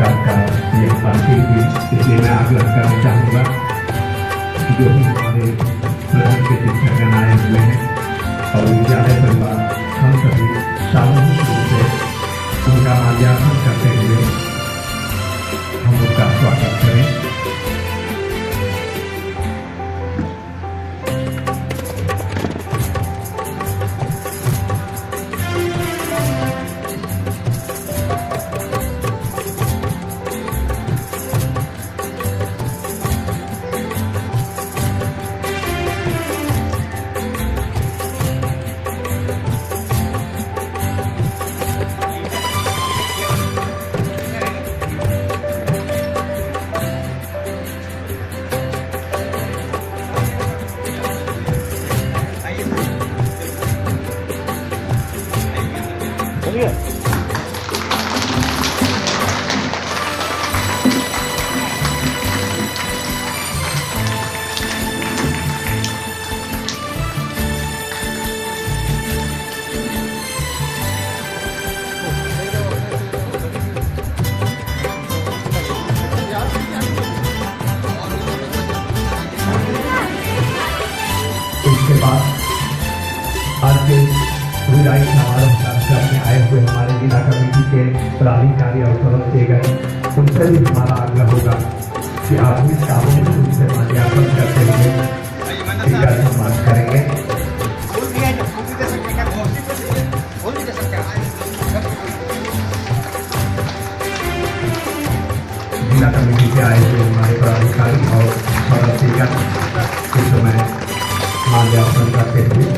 सरकार का यह पार्टी थी, इसलिए मैं आग्रह करना चाहूँगा कि जो भी हमारे प्रधान के शिक्षकगण आए हुए हैं और विद्यालय परिवार, हम सभी सामूहिक रूप से उनका माल्यार्पण करते हुए हम उनका स्वागत करें। इसके बाद आज के विदाई समारोह कार्यक्रम में आए हुए हमारे जिला कमेटी के पदाधिकारी और सदस्यगण, उनसे भी हमारा आग्रह होगा कि आप भी सामूहिक रूप से माल्यार्पण करते हुए इनका सम्मान करेंगे। जिला कमेटी से आए हुए हमारे पदाधिकारी और सदस्यगण इस समय माल्यार्पण करते हुए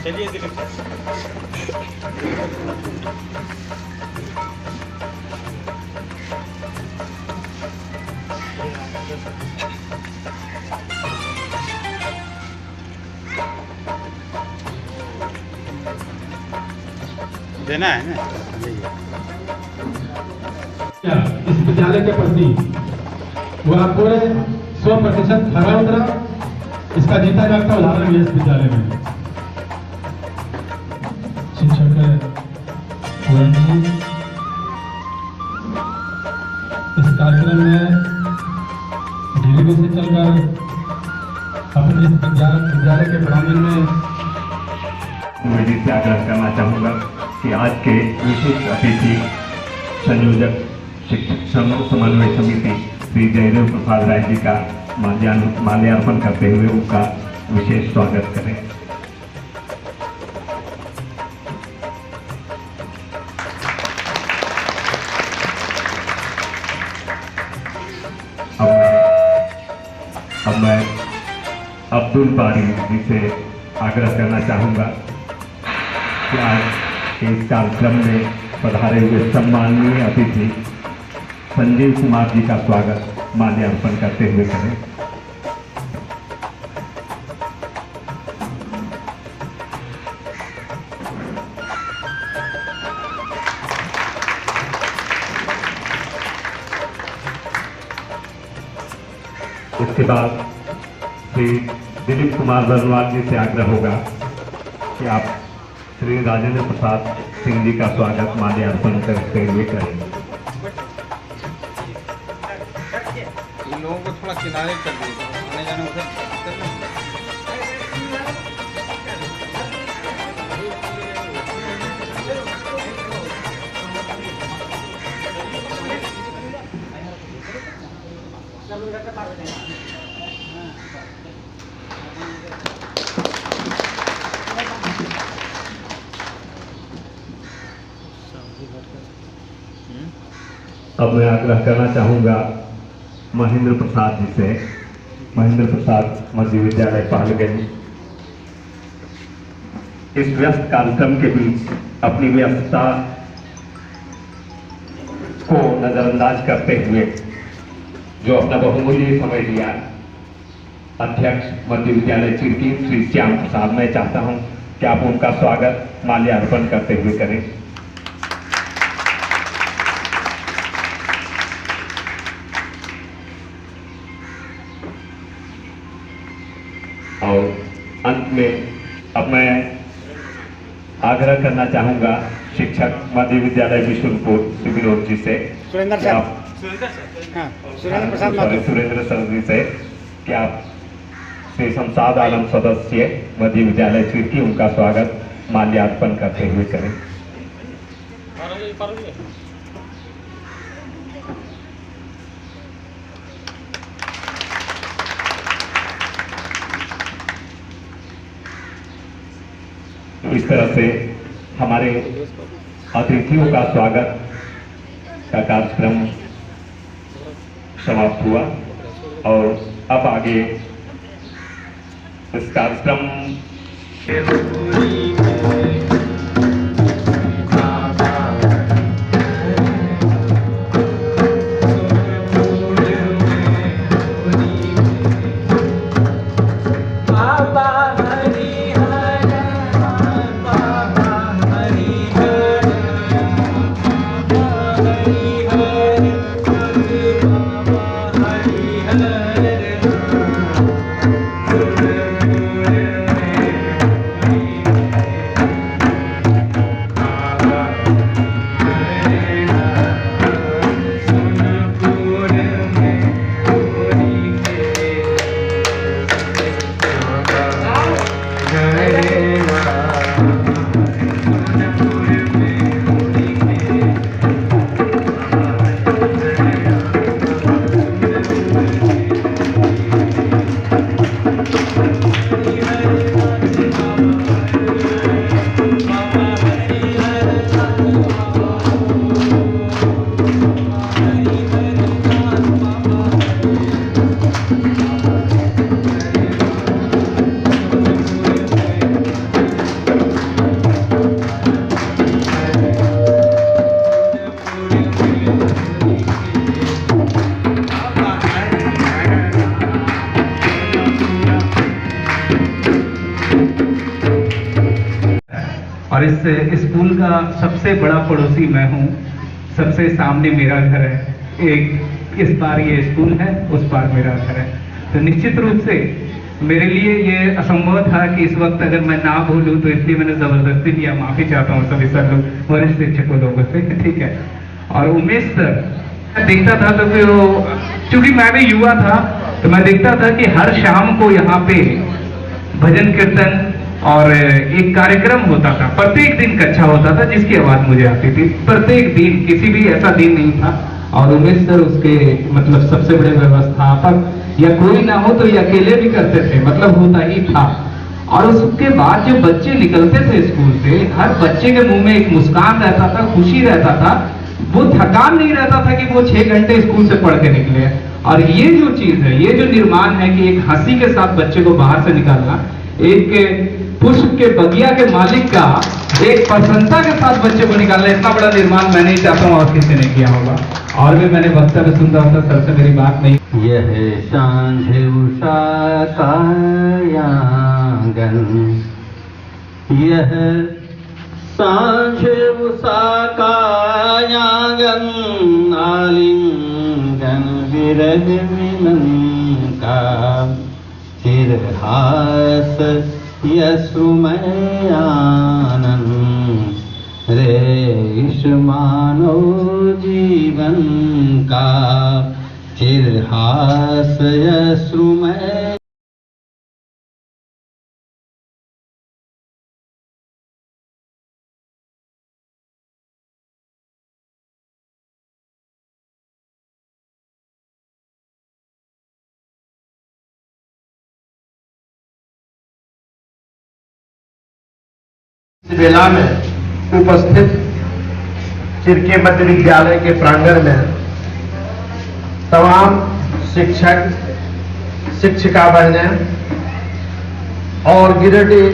चलिए दिलीप सर। देना है ना इस विद्यालय के प्रति वह पूरे 100% खरा उतरा। इसका जीता जागता उदाहरण है इस विद्यालय में। शिक्षक पूरन जी इस कार्यक्रम में धीरे से चलकर अपने इस विद्यालय के प्रांगण में मैं जिससे आग्रह करना चाहूँगा कि आज के विशिष्ट अतिथि संयोजक शिक्षक समन्वय समिति श्री जयदेव प्रसाद राय जी का माल्यार्पण करते हुए उनका विशेष स्वागत करें। अब मैं अब्दुल बारी जी से आग्रह करना चाहूँगा कि आज इस कार्यक्रम में पधारे हुए सम्माननीय अतिथि संजीव कुमार जी का स्वागत माल्यार्पण करते हुए करें। इसके बाद श्री दिलीप कुमार बरनवाल जी से आग्रह होगा कि आप श्री राजेंद्र प्रसाद सिंह जी का स्वागत माल्यार्पण करते हुए करेंगे। इन लोगों को थोड़ा किनारे कर दीजिए, आने जाने उधर अब मैं आग्रह करना चाहूँगा महेंद्र प्रसाद जी से। महेंद्र प्रसाद मध्य विद्यालय पालगंज इस व्यस्त कार्यक्रम के बीच अपनी व्यस्तता को नजरअंदाज करते हुए जो अपना बहुमूल्य समय दिया, अध्यक्ष मध्य विद्यालय चिरकी श्री श्याम प्रसाद, मैं चाहता हूं कि आप उनका स्वागत माल्यार्पण करते हुए करें। और अंत में अब मैं आग्रह करना चाहूंगा शिक्षक मध्य विद्यालय विष्णुपुर श्री विनोद जी से, सुरेंद्र सर जी से कि आप श्री शमशाद आलम सदस्य मध्य विद्यालय चिरकी उनका स्वागत माल्यार्पण करते हुए करें। इस तरह से हमारे अतिथियों का स्वागत का कार्यक्रम समाप्त हुआ और अब आगे इस कार्यक्रम इस स्कूल का सबसे बड़ा पड़ोसी मैं हूँ। सबसे सामने मेरा घर है। एक इस पार ये स्कूल है, उस पार मेरा घर है। तो निश्चित रूप से मेरे लिए ये असंभव था कि इस वक्त अगर मैं ना बोलूँ, तो इसलिए मैंने जबरदस्ती लिया। माफी चाहता हूँ सभी सर लोग, वरिष्ठ शिक्षकों लोगों से, ठीक है। और उमेश सर, मैं देखता था तो फिर चूंकि मैं भी युवा था, तो मैं देखता था कि हर शाम को यहाँ पे भजन कीर्तन और एक कार्यक्रम होता था। प्रत्येक दिन कक्षा होता था जिसकी आवाज मुझे आती थी। प्रत्येक दिन, किसी भी ऐसा दिन नहीं था। और उमेश सर उसके मतलब सबसे बड़े व्यवस्थापक, या कोई ना हो तो ये अकेले भी करते थे, मतलब होता ही था। और उसके बाद जो बच्चे निकलते थे स्कूल से, हर बच्चे के मुंह में एक मुस्कान रहता था, खुशी रहता था। वो थकान नहीं रहता था कि वो 6 घंटे स्कूल से पढ़ के निकले। और ये जो चीज है, ये जो निर्माण है कि एक हंसी के साथ बच्चे को बाहर से निकालना, एक पुष्प के बगिया के मालिक का एक प्रसन्नता के साथ बच्चे को निकालना, इतना बड़ा निर्माण मैं नहीं चाहता हूँ और किसी ने किया होगा। और भी मैंने वक्तव्य सुनता होता, सर से मेरी बात नहीं। यह सांझ उषा का आंगन, यह सांझ उषा का आंगन, आलिंगन विरह मिलन का, चिरहास यश्रुमय आनंद, रेश मानो जीवन का, चिरहास यश्रुमय। बेला में उपस्थित चिरके मध्य विद्यालय के प्रांगण में तमाम शिक्षक, शिक्षिका बहनें और गिरिडीह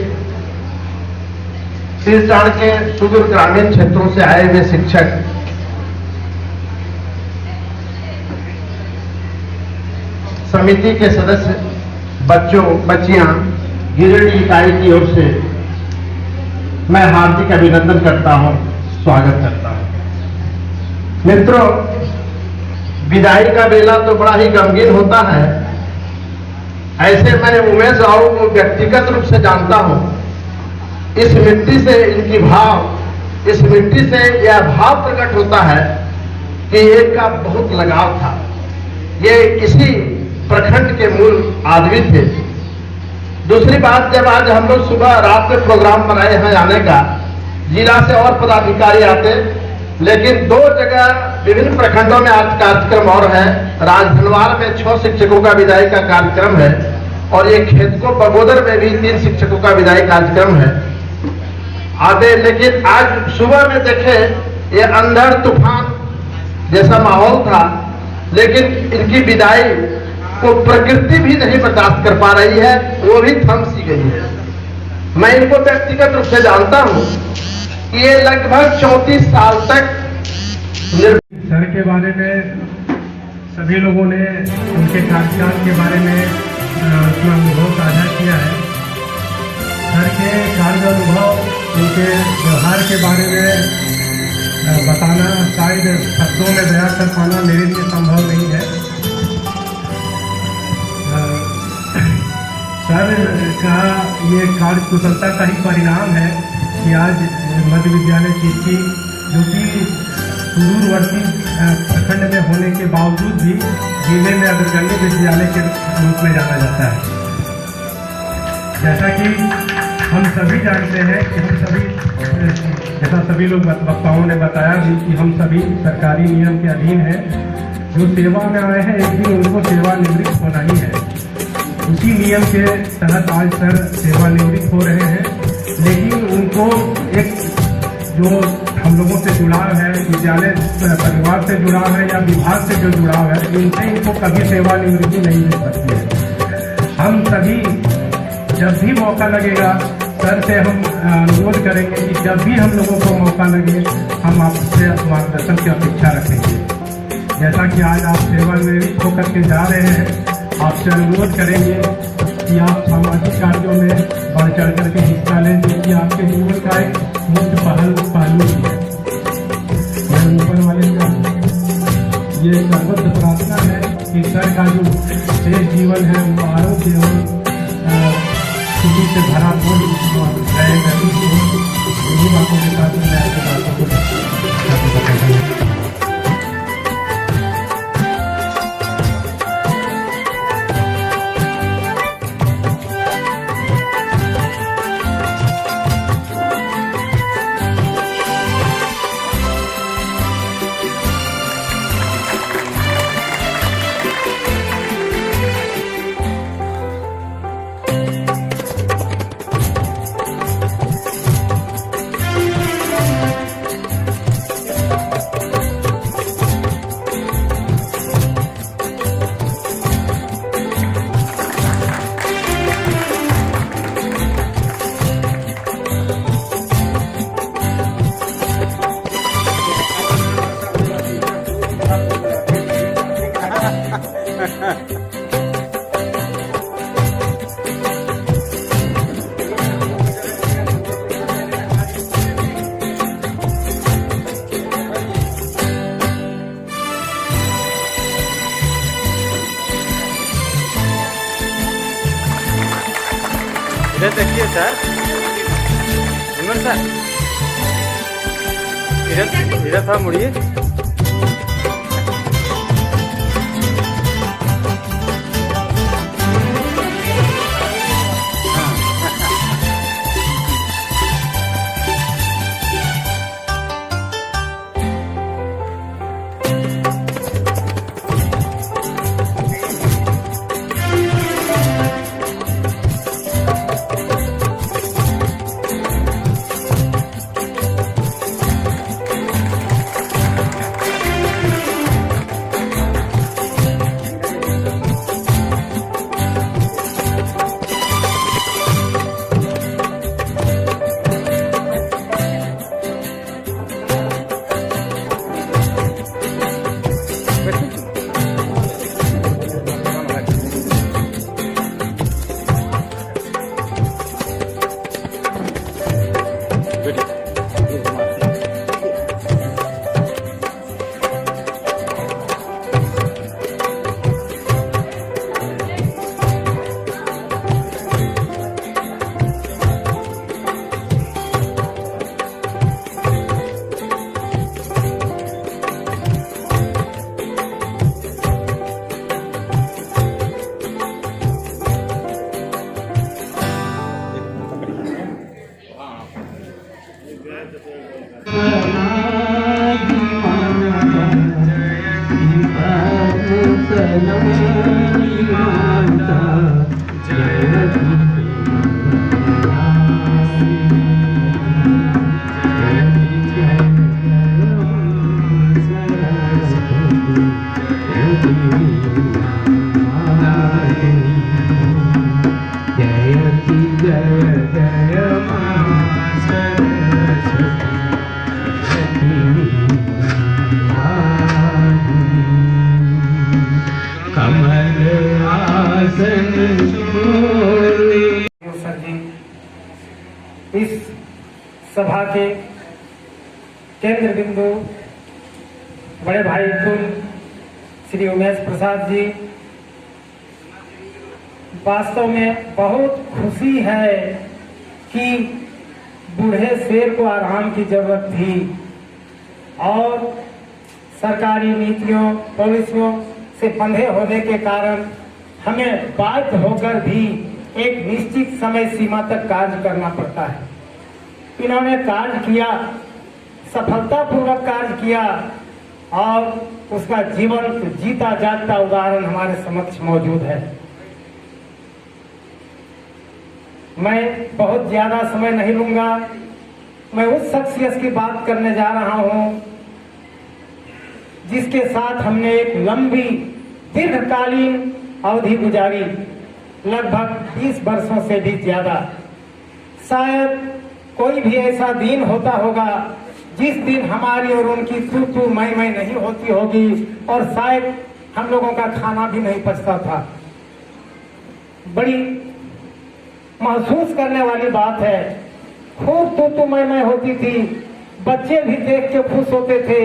तीर्थाड़ के सुदूर ग्रामीण क्षेत्रों से आए हुए शिक्षक, समिति के सदस्य, बच्चों बच्चियां, गिरिडीह इकाई की ओर से मैं हार्दिक अभिनंदन करता हूं, स्वागत करता हूं। मित्रों, विदाई का बेला तो बड़ा ही गमगीन होता है। ऐसे मैं उमेश राव को व्यक्तिगत रूप से जानता हूं। इस मिट्टी से इनकी भाव, इस मिट्टी से यह भाव प्रकट होता है कि इनका बहुत लगाव था। ये इसी प्रखंड के मूल आदमी थे। दूसरी बात, जब आज हम लोग सुबह रात में प्रोग्राम बनाए हैं आने का, जिला से और पदाधिकारी आते, लेकिन 2 जगह विभिन्न प्रखंडों में आज कार्यक्रम और है। राजधनवार में 6 शिक्षकों का विदाई का कार्यक्रम है और ये खेतको बगोदर में भी 3 शिक्षकों का विदाई कार्यक्रम है आते। लेकिन आज सुबह में देखे ये अंधड़ तूफान जैसा माहौल था, लेकिन इनकी विदाई को प्रकृति भी नहीं बर्दाश्त कर पा रही है, वो भी थम सी गई है। मैं इनको व्यक्तिगत रूप से जानता हूं कि ये लगभग 34 साल तक सर के बारे में सभी लोगों ने उनके कार्यकाल के बारे में अपना अनुभव साझा किया है। सर के कार्य अनुभव, उनके व्यवहार के बारे में बताना शायद शब्दों में बयां कर पाना मेरे लिए संभव नहीं है। सर का ये कार्य कुशलता का ही परिणाम है कि आज मध्य विद्यालय चिरकी, जो कि सुदूरवर्ती प्रखंड में होने के बावजूद भी जिले में अग्रगण्य विद्यालय के रूप में जाना जाता है। जैसा कि हम सभी जानते हैं कि हम सभी, जैसा सभी लोग वक्ताओं ने बताया भी कि हम सभी सरकारी नियम के अधीन हैं। जो सेवा में आए हैं, एक दिन उनको सेवानिवृत्त होना ही है। उसी नियम के तहत आज सर सेवानिवृत्त हो रहे हैं, लेकिन उनको एक जो हम लोगों से जुड़ाव है, विद्यालय परिवार से जुड़ाव है या विभाग से जो जुड़ाव है, इनसे इनको कभी सेवानिवृत्ति नहीं मिल सकती है। हम सभी जब भी मौका लगेगा, सर से हम अनुरोध करेंगे कि जब भी हम लोगों को मौका लगे, हम आपसे मार्गदर्शन की अपेक्षा रखेंगे। जैसा कि आज आप सेवानिवृत्त होकर के जा रहे हैं, आपसे अनुरोध करेंगे कि आप सामाजिक कार्यों में बढ़ चढ़ करके हिस्सा लें, जो कि आपके जीवन का एक मुख्य पहलू भी है। मैं ऊपर वाले का ये सर्वत्र प्रार्थना है कि सर का जो शेष जीवन है वो आरोग्य एवं खुशी से भरा रहेगा। इन्हीं बातों के साथ मैं आपकी बातों को इधर देखिए सर, विमल सर, इधर था, मुड़िए। इस सभा के केंद्र बिंदु बड़े भाई कुल श्री उमेश प्रसाद जी, वास्तव में बहुत खुशी है कि बूढ़े शेर को आराम की जरूरत थी और सरकारी नीतियों पॉलिसियों से बंधे होने के कारण हमें बाध्य होकर भी एक निश्चित समय सीमा तक कार्य करना पड़ता है। इन्होंने कार्य किया, सफलतापूर्वक कार्य किया और उसका जीवन जीता जागता उदाहरण हमारे समक्ष मौजूद है। मैं बहुत ज्यादा समय नहीं लूंगा। मैं उस शख्सियत की बात करने जा रहा हूं जिसके साथ हमने एक लंबी दीर्घकालीन अवधि गुजारी, लगभग 20 वर्षों से भी ज्यादा। शायद कोई भी ऐसा दिन होता होगा जिस दिन हमारी और उनकी तू मैं नहीं होती होगी और शायद हम लोगों का खाना भी नहीं पचता था। बड़ी महसूस करने वाली बात है खूब तू मैं होती थी। बच्चे भी देख के खुश होते थे,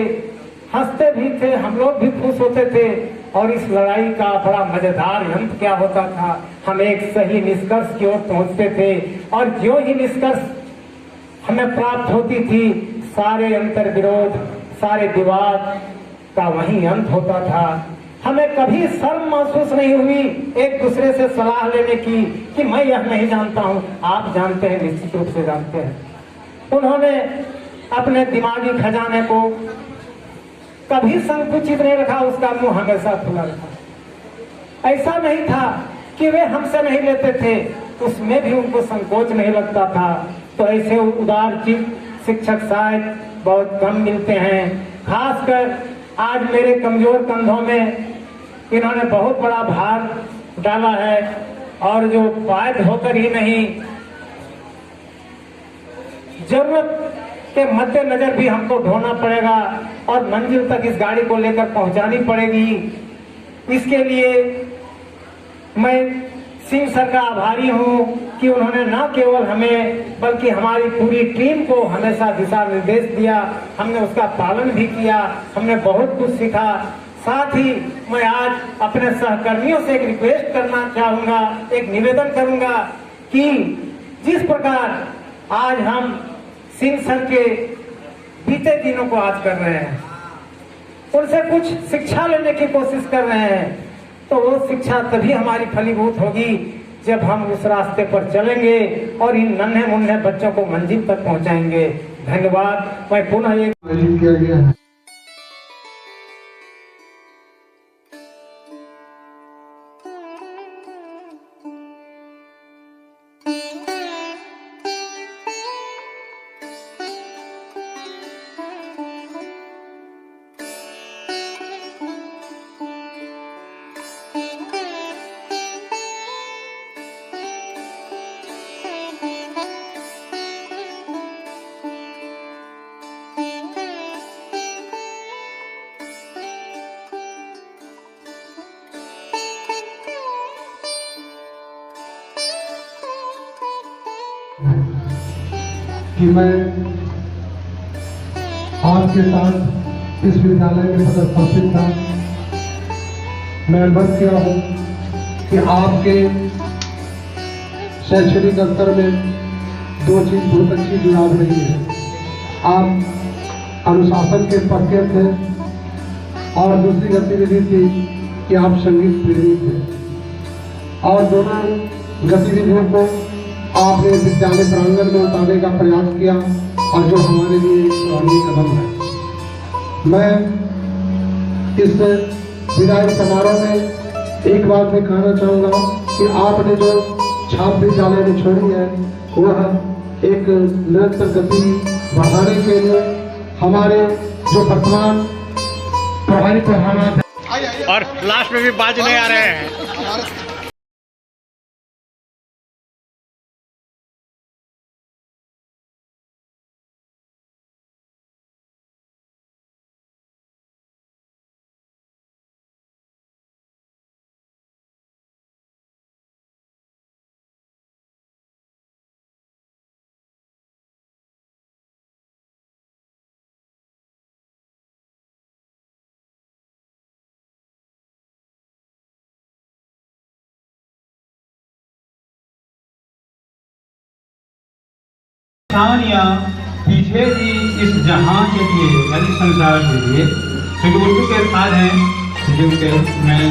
हंसते भी थे, हम लोग भी खुश होते थे। और इस लड़ाई का बड़ा मजेदार अंत क्या होता था, हम एक सही निष्कर्ष की ओर पहुंचते थे। और जो ही निष्कर्ष हमें प्राप्त होती थी, सारे अंतर विरोध, सारे विवाद का वही अंत होता था। हमें कभी शर्म महसूस नहीं हुई एक दूसरे से सलाह लेने की कि मैं यह नहीं जानता हूं। आप जानते हैं, निश्चित रूप से जानते हैं। उन्होंने अपने दिमागी खजाने को कभी संकुचित नहीं रखा, उसका मुंह हमेशा खुला रखा। ऐसा नहीं था कि वे हमसे नहीं लेते थे, उसमें भी उनको संकोच नहीं लगता था। तो ऐसे उदारचित्त शिक्षक शायद बहुत कम मिलते हैं। खासकर आज मेरे कमजोर कंधों में इन्होंने बहुत बड़ा भार डाला है, और जो बाध्य होकर ही नहीं, जरूरत के मद्देनजर भी हमको ढोना पड़ेगा और मंजिल तक इस गाड़ी को लेकर पहुंचानी पड़ेगी। इसके लिए मैं सिंह सर का आभारी हूं कि उन्होंने न केवल हमें बल्कि हमारी पूरी टीम को हमेशा दिशा निर्देश दिया। हमने उसका पालन भी किया, हमने बहुत कुछ सीखा। साथ ही मैं आज अपने सहकर्मियों से एक रिक्वेस्ट करना चाहूंगा, एक निवेदन करूंगा कि जिस प्रकार आज हम सिंह सर के बीते दिनों को आज कर रहे हैं, उनसे कुछ शिक्षा लेने की कोशिश कर रहे हैं, तो वो शिक्षा तभी हमारी फलीभूत होगी जब हम उस रास्ते पर चलेंगे और इन नन्हे मुन्ने बच्चों को मंजिल तक पहुंचाएंगे। धन्यवाद। मैं पुनः एक किया गया है। कि मैं आपके साथ इस विद्यालय में पदस्थापित था। मैं अनुभव किया हूँ कि आपके शैक्षणिक स्तर में दो चीज बहुत अच्छी जुड़ाव रही है। आप अनुशासन के पक्के थे और दूसरी गतिविधि थी कि आप संगीत प्रेमी थे, और दोनों गतिविधियों को आपने विद्यालय प्रांगण में उतारने का प्रयास किया, और जो हमारे लिए एक सराहनीय कदम है। मैं इस विदाई समारोह में एक बात मैं कहना चाहूँगा कि आपने जो छाप विद्यालय में छोड़ी है, वह एक निरंतर गति बढ़ाने के लिए हमारे जो वर्तमान प्रभारी प्रधान और लास्ट में भी बाजने आ रहे हैं। या पीछे भी इस जहां के लिए यानी संसार के लिए क्योंकि उर्दू के साथ हैं जिनके मैं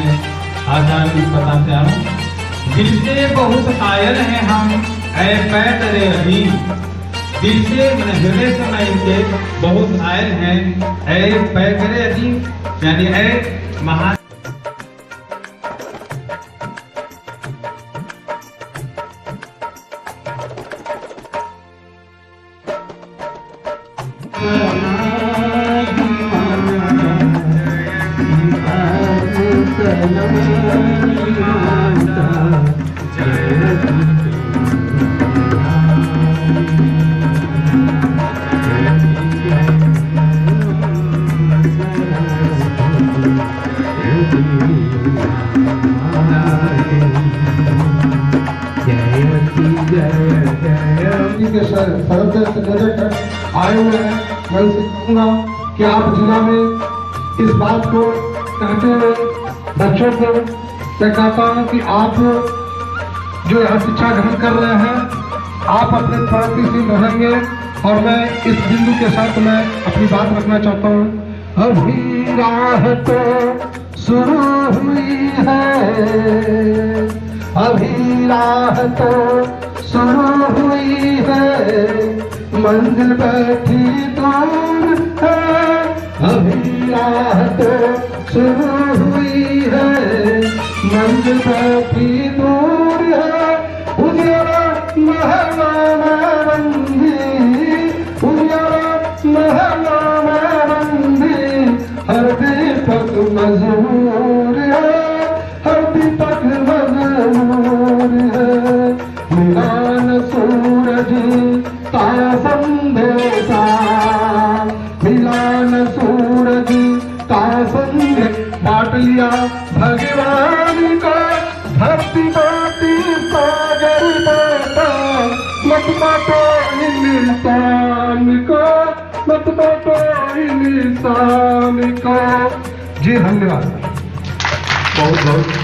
आचार बताना चाह रहा हूँ। दिल से बहुत कायल हैं हम ऐ पैतरे अजीम, दिल से मैंने हृदय से मैं इनके बहुत कायल हैं ऐ पैतरे अजीम, यानी ऐ महा शरद आए हुए हैं, मैं उनसे कहूँगा कि आप जिला में इस बात को कहते हुए बच्चों को मैं कहता हूँ कि आप जो यहाँ शिक्षा ग्रहण कर रहे हैं, आप अपने प्रगतिशील रहेंगे। और मैं इस बिंदु के साथ मैं अपनी बात रखना चाहता हूँ। अभी राह तो शुरू हुई है, अभी राह तो शुरू हुई है, मंजिल बैठी दूर है, अभी राह तो शुरू हुई है, मंजिल बैठी दूर है। उजियारा महलों में बंदी, उजियारा महलों में बंदी, हर दीपक मजबूर है, हर दीपक मजबूर है। मिला न सूरज का संदेशा, मिला न सूरज का संदेश, बांट लिया भगवान का धरती बाटी सागर बाटा, मत बाटो इंसान को, मत बाटो इंसान को। जी धन्यवाद, बहुत बहुत।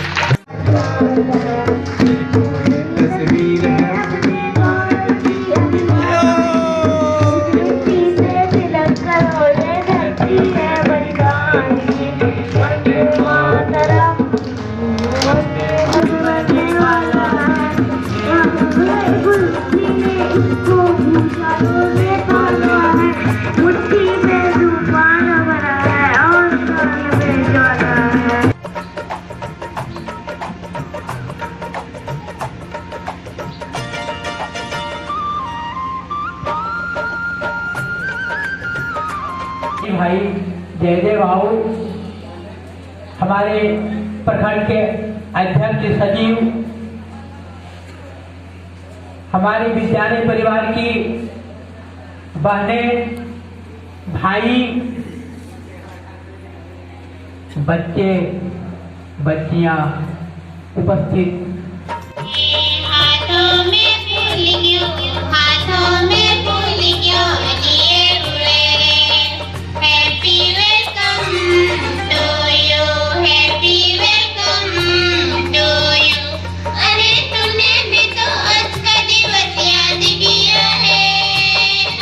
भाई जयदेव बाबू, हमारे प्रखंड के अध्यक्ष सचिव, हमारे विद्यालय परिवार की बहनें, भाई, बच्चे, बच्चियां उपस्थित। हाथों में फूल क्यों, हाथों में फूल क्यों लिए हुए रे। Happy welcome to you, happy welcome to you. अरे तूने भी तो आज का दिवस याद किया है,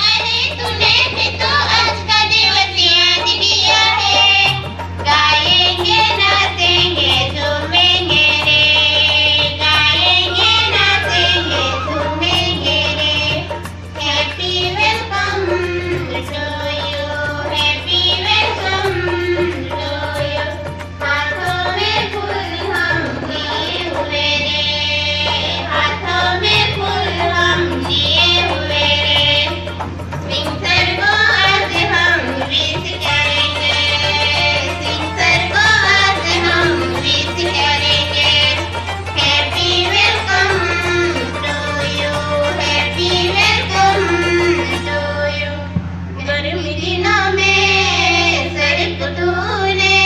अरे तूने भी तो आज का दिवस याद किया है। गाएंगे नाचेंगे झूमेंगे रे, गाएंगे नाचेंगे झूमेंगे रे। Happy welcome to you, happy welcome to you. हाथों में फूल हम लिए हुए रे, हाथों में फूल हम लिए हुए रे। सिंगर को आज हम विश करेंगे, सिंगर को आज हम विश करेंगे। Happy welcome to you, happy welcome to you. गर्मी दिनों में सड़क तूने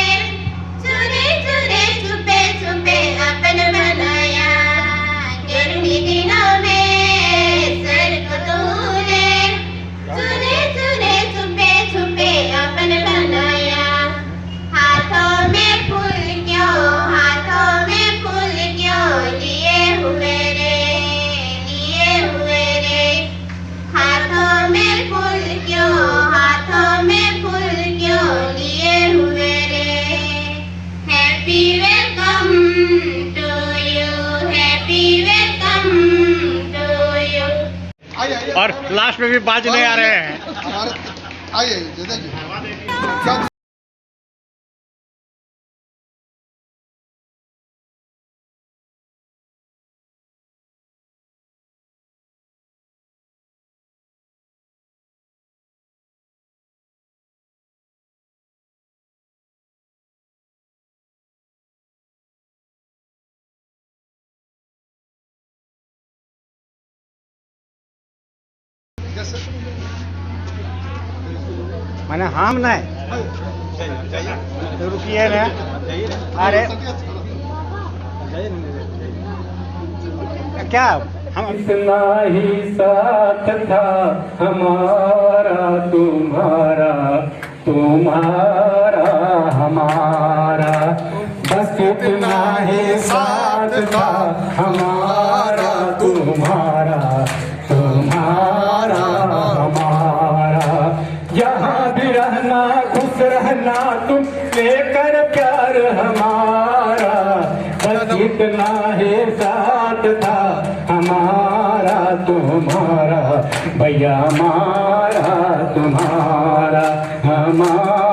चुरे चुरे छुपे छुपे अपन बनाया। गर्मी दिनों में सड़क तूने चुरे चुरे छुपे छुपे अपन बनाया। हाथों में फूल क्यों, हाथों में फूल क्यों लिए हुए रे, लिए हुए रे। हाथों में फूल क्यों, हाथों में फूल क्यों लिए हुए रे। Happy welcome to you, happy welcome to you. और लास्ट में भी बाजने आ रहे हैं। आइए देखिए मैंने हम नहीं तो रुकिए ना। अरे क्या इतना ही साथ था हमारा तुम्हारा, तुम्हारा हमारा, बस इतना ही साथ था हमारा तुम्हारा, तुम्हारा हमारा। यहाँ भी रहना खुश रहना तुम लेकर प्यार हमारा, बस इतना ही साथ था हमारा तुम्हारा, भैया हमारा तुम्हारा, हमारा